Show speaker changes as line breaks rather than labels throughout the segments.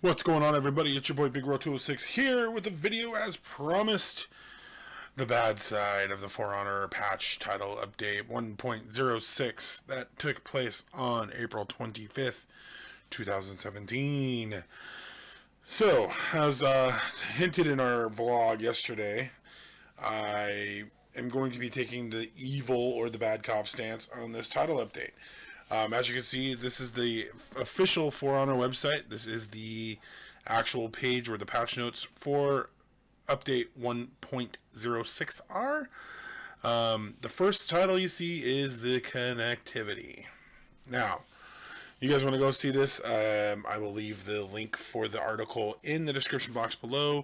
What's going on, everybody? It's your boy BIGRO 206 here with a video as promised. The bad side of the For Honor patch title update 1.06 that took place on April 25th, 2017. So, as hinted in our vlog yesterday, I am going to be taking the evil or the bad cop stance on this title update. As you can see, this is the official For Honor website. This is the actual page where the patch notes for update 1.06 are. The first title you see is the connectivity. Now, you guys want to go see this? I will leave the link for the article in the description box below.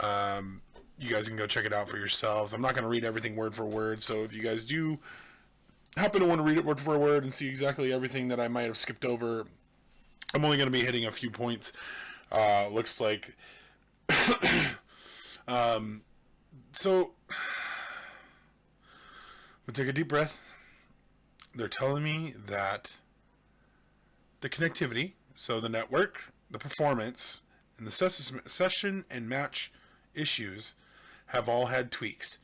You guys can go check it out for yourselves. I'm not going to read everything word for word, so if you guys do happen to want to read it word for word and see exactly everything that I might have skipped over, I'm only going to be hitting a few points. Looks like so we'll take a deep breath. They're telling me that the connectivity, so the network, the performance, and the session and match issues have all had tweaks,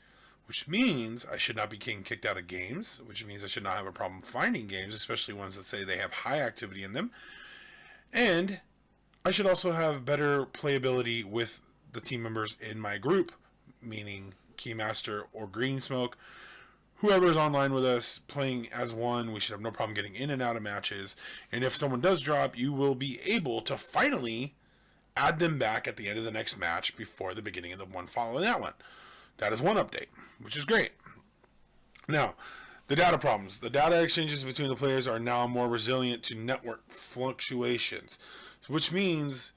which means I should not be getting kicked out of games, which means I should not have a problem finding games, especially ones that say they have high activity in them. And I should also have better playability with the team members in my group, meaning Keymaster or Green Smoke. Whoever is online with us playing as one, we should have no problem getting in and out of matches. And if someone does drop, you will be able to finally add them back at the end of the next match before the beginning of the one following that one. That is one update, which is great. Now, the data problems. The data exchanges between the players are now more resilient to network fluctuations, which means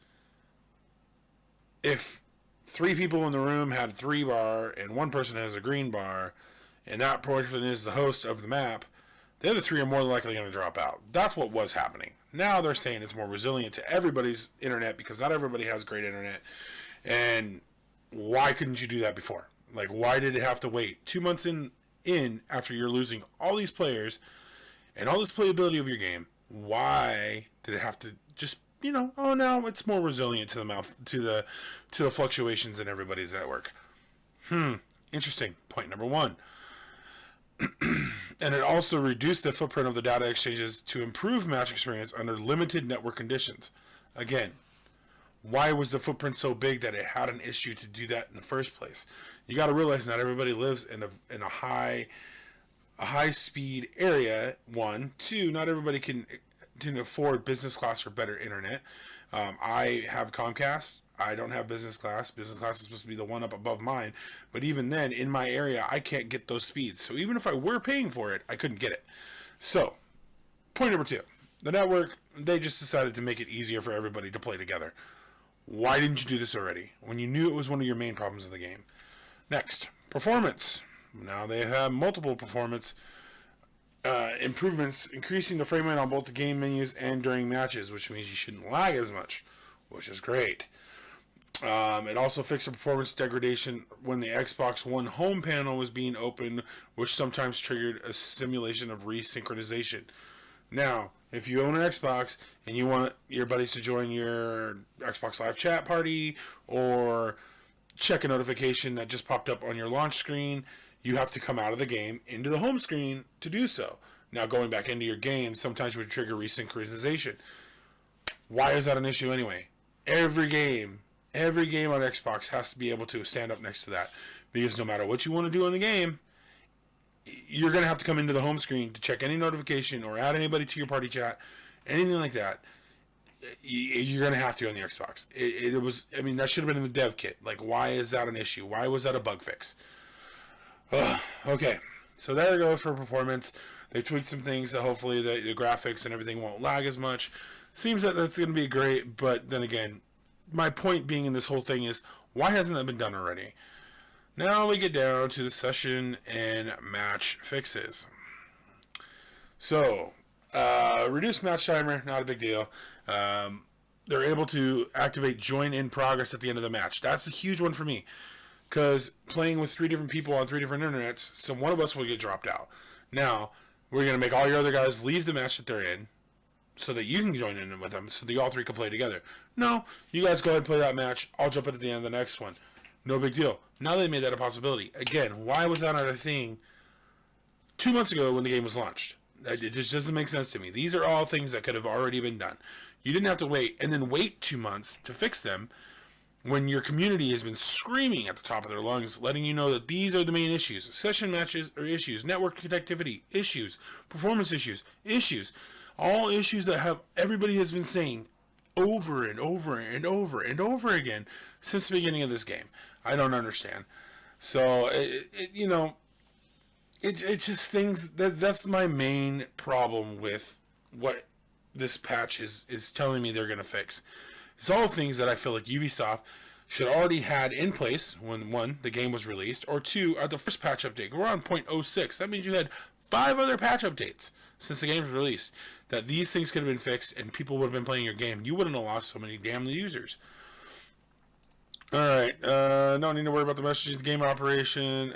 if 3 people in the room had 3 bar and one person has a green bar, and that person is the host of the map, the other 3 are more likely going to drop out. That's what was happening. Now they're saying it's more resilient to everybody's internet because not everybody has great internet. And why couldn't you do that before? Like, why did it have to wait 2 months in after you're losing all these players and all this playability of your game? Why did it have to just, oh, now it's more resilient to the fluctuations in everybody's network? Interesting. Point number 1. And it also reduced the footprint of the data exchanges to improve match experience under limited network conditions. Again, why was the footprint so big that it had an issue to do that in the first place? You got to realize not everybody lives in a high speed area. 1, 2, not everybody can afford business class or better internet. I have Comcast. I don't have business class. Business class is supposed to be the one up above mine. But even then, in my area, I can't get those speeds. So even if I were paying for it, I couldn't get it. So, point number 2. The network, they just decided to make it easier for everybody to play together. Why didn't you do this already when you knew it was one of your main problems of the game? Next, performance. Now they have multiple performance improvements, increasing the frame rate on both the game menus and during matches, which means you shouldn't lag as much, which is great. It also fixed the performance degradation when the Xbox One home panel was being opened, which sometimes triggered a simulation of resynchronization. Now, if you own an Xbox and you want your buddies to join your Xbox Live chat party or check a notification that just popped up on your launch screen, you have to come out of the game into the home screen to do so. Now, going back into your game sometimes would trigger resynchronization. Why is that an issue anyway? Every game on Xbox has to be able to stand up next to that, because no matter what you want to do in the game, you're going to have to come into the home screen to check any notification or add anybody to your party chat, anything like that. You're going to have to on the Xbox. That should have been in the dev kit. Like, why is that an issue? Why was that a bug fix? Okay, so there it goes for performance. They tweaked some things that hopefully the graphics and everything won't lag as much. Seems that that's going to be great, but then again, my point being in this whole thing is, why hasn't that been done already? Now we get down to the session and match fixes. So, reduced match timer, not a big deal. They're able to activate join in progress at the end of the match. That's a huge one for me, because playing with 3 different people on 3 different internets, so one of us will get dropped out. Now, we're going to make all your other guys leave the match that they're in, so that you can join in with them, so that you all three can play together. No, you guys go ahead and play that match. I'll jump in at the end of the next one. No big deal. Now they made that a possibility. Again, why was that not a thing 2 months ago when the game was launched? It just doesn't make sense to me. These are all things that could have already been done. You didn't have to wait and then wait 2 months to fix them when your community has been screaming at the top of their lungs, letting you know that these are the main issues. Session matches are issues, network connectivity issues, performance issues. All issues that have everybody has been saying over and over and over and over again since the beginning of this game. I don't understand. So, it's just things that's my main problem with what this patch is telling me they're going to fix. It's all things that I feel like Ubisoft should already had in place when, one, the game was released, or two, at the first patch update. We're on 0.06. That means you had 5 other patch updates since the game was released. That these things could have been fixed and people would have been playing your game. You wouldn't have lost so many damn users. Alright, no need to worry about the messages, the game operation.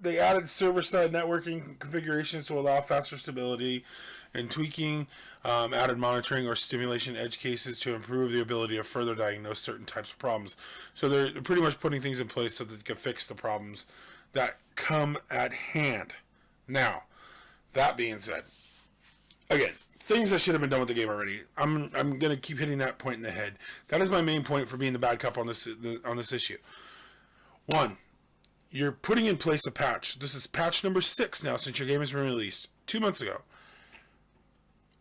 They added server-side networking configurations to allow faster stability and tweaking, added monitoring or stimulation edge cases to improve the ability to further diagnose certain types of problems. So they're pretty much putting things in place so that they can fix the problems that come at hand. Now, that being said, again, things that should have been done with the game already. I'm gonna keep hitting that point in the head. That is my main point for being the bad cop on this issue. One, you're putting in place a patch. This is patch number 6 now since your game has been released 2 months ago.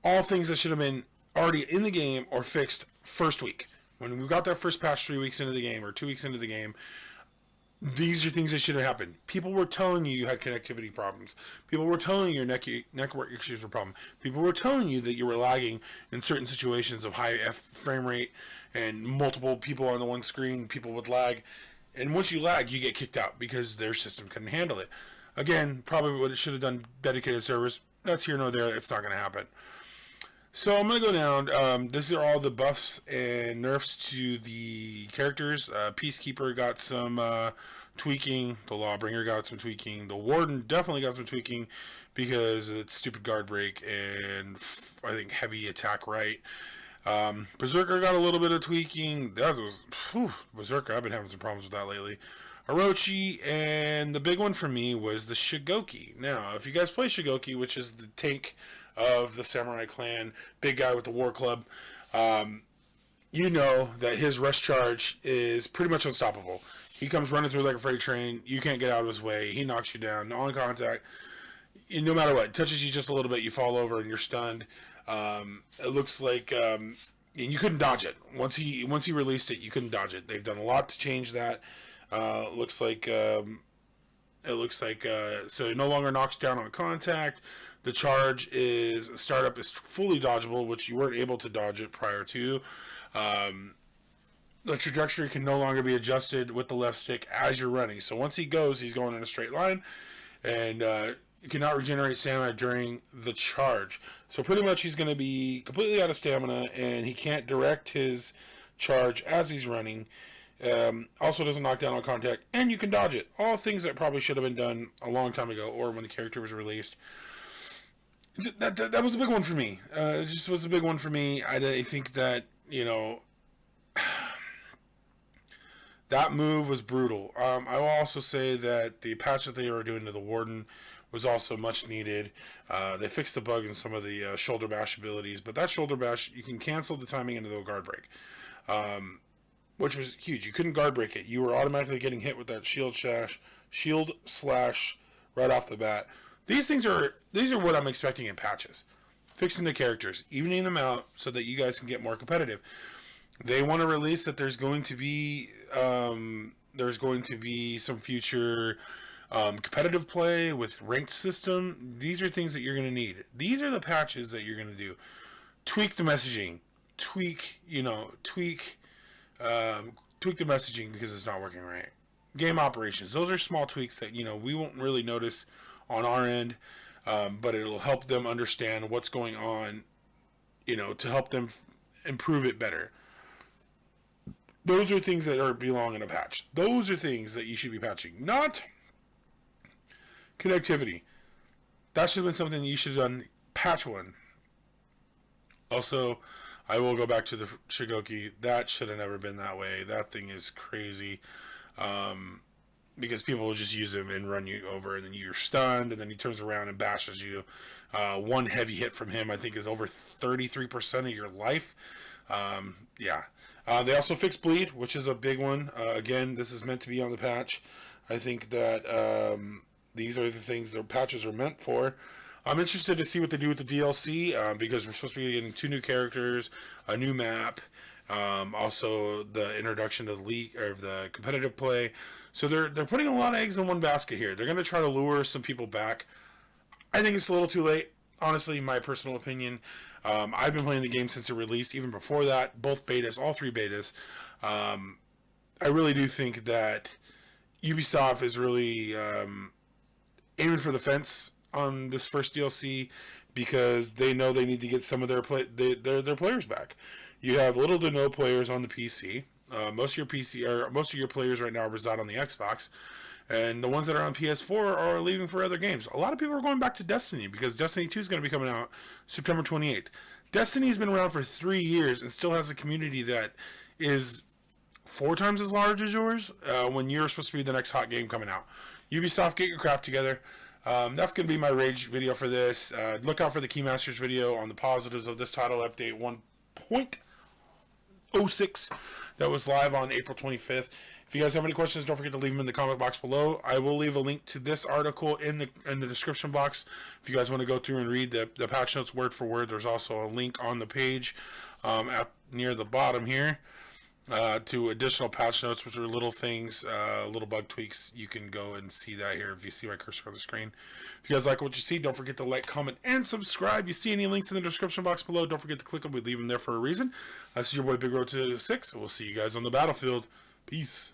All things that should have been already in the game or fixed first week. When we got that first patch 3 weeks into the game or 2 weeks into the game, these are things that should have happened. People were telling you had connectivity problems. People were telling you your network issues were a problem. People were telling you that you were lagging in certain situations of high frame rate and multiple people on the one screen. People would lag. And once you lag, you get kicked out because their system couldn't handle it. Again, probably what it should have done, dedicated servers. That's here nor there. It's not going to happen. So I'm going to go down. These are all the buffs and nerfs to the characters. Peacekeeper got some tweaking. The Lawbringer got some tweaking. The Warden definitely got some tweaking because of its stupid guard break and I think heavy attack right. Berserker got a little bit of tweaking. That was Berserker. I've been having some problems with that lately. Orochi, and the big one for me was the Shigoki. Now, if you guys play Shigoki, which is the tank of the Samurai Clan, big guy with the War Club, you know that his rush charge is pretty much unstoppable. He comes running through like a freight train. You can't get out of his way. He knocks you down. On contact, no matter what, touches you just a little bit, you fall over and you're stunned. It looks like and you couldn't dodge it. Once he released it, you couldn't dodge it. They've done a lot to change that. Looks like so it no longer knocks down on contact. The charge startup is fully dodgeable, which you weren't able to dodge it prior to. The trajectory can no longer be adjusted with the left stick as you're running. So once he goes, he's going in a straight line, and you cannot regenerate stamina during the charge. So pretty much he's going to be completely out of stamina, and he can't direct his charge as he's running. Also doesn't knock down on contact, and you can dodge it. All things that probably should have been done a long time ago, or when the character was released. That was a big one for me. It just was a big one for me. I think that, that move was brutal. I will also say that the patch that they were doing to the Warden was also much needed. They fixed the bug in some of the shoulder bash abilities, but that shoulder bash, you can cancel the timing into the guard break, which was huge. You couldn't guard break it. You were automatically getting hit with that shield slash right off the bat. These are what I'm expecting in patches. Fixing the characters, evening them out so that you guys can get more competitive. They want to release that there's going to be some future competitive play with ranked system. These are things that you're going to need. These are the patches that you're going to do. Tweak the messaging. Tweak the messaging because it's not working right. Game operations. Those are small tweaks that, we won't really notice on our end, but it'll help them understand what's going on, to help them improve it better. Those are things that belong in a patch. Those are things that you should be patching, not connectivity. That should have been something that you should have done patch 1. Also, I will go back to the Shigoki. That should have never been that way. That thing is crazy. Because people will just use him and run you over, and then you're stunned, and then he turns around and bashes you. One heavy hit from him, I think, is over 33% of your life. Yeah. They also fixed bleed, which is a big one. Again, this is meant to be on the patch. I think that these are the things the patches are meant for. I'm interested to see what they do with the DLC because we're supposed to be getting 2 new characters, a new map, also the introduction to the league or the competitive play. So they're putting a lot of eggs in one basket here. They're going to try to lure some people back. I think it's a little too late. Honestly, my personal opinion. I've been playing the game since it released, even before that, both betas, all 3 betas. I really do think that Ubisoft is really aiming for the fence on this first DLC because they know they need to get some of their players back. You have little to no players on the PC. Most of your players right now reside on the Xbox, and the ones that are on PS4 are leaving for other games. A lot of people are going back to Destiny because Destiny 2 is going to be coming out September 28th. Destiny's been around for 3 years and still has a community that is 4 times as large as yours when you're supposed to be the next hot game coming out. Ubisoft, get your crap together. That's going to be my rage video for this. Look out for the Keymasters video on the positives of this title update 1.06 that was live on April 25th. If you guys have any questions, don't forget to leave them in the comment box below. I will leave a link to this article in the description box. If you guys want to go through and read the patch notes word for word, there's also a link on the page near the bottom here. To additional patch notes, which are little things, little bug tweaks. You can go and see that here if you see my cursor on the screen. If you guys like what you see, don't forget to like, comment, and subscribe. You see any links in the description box below, don't forget to click them. We leave them there for a reason. This is your boy BIGRO 226. We'll see you guys on the battlefield. Peace.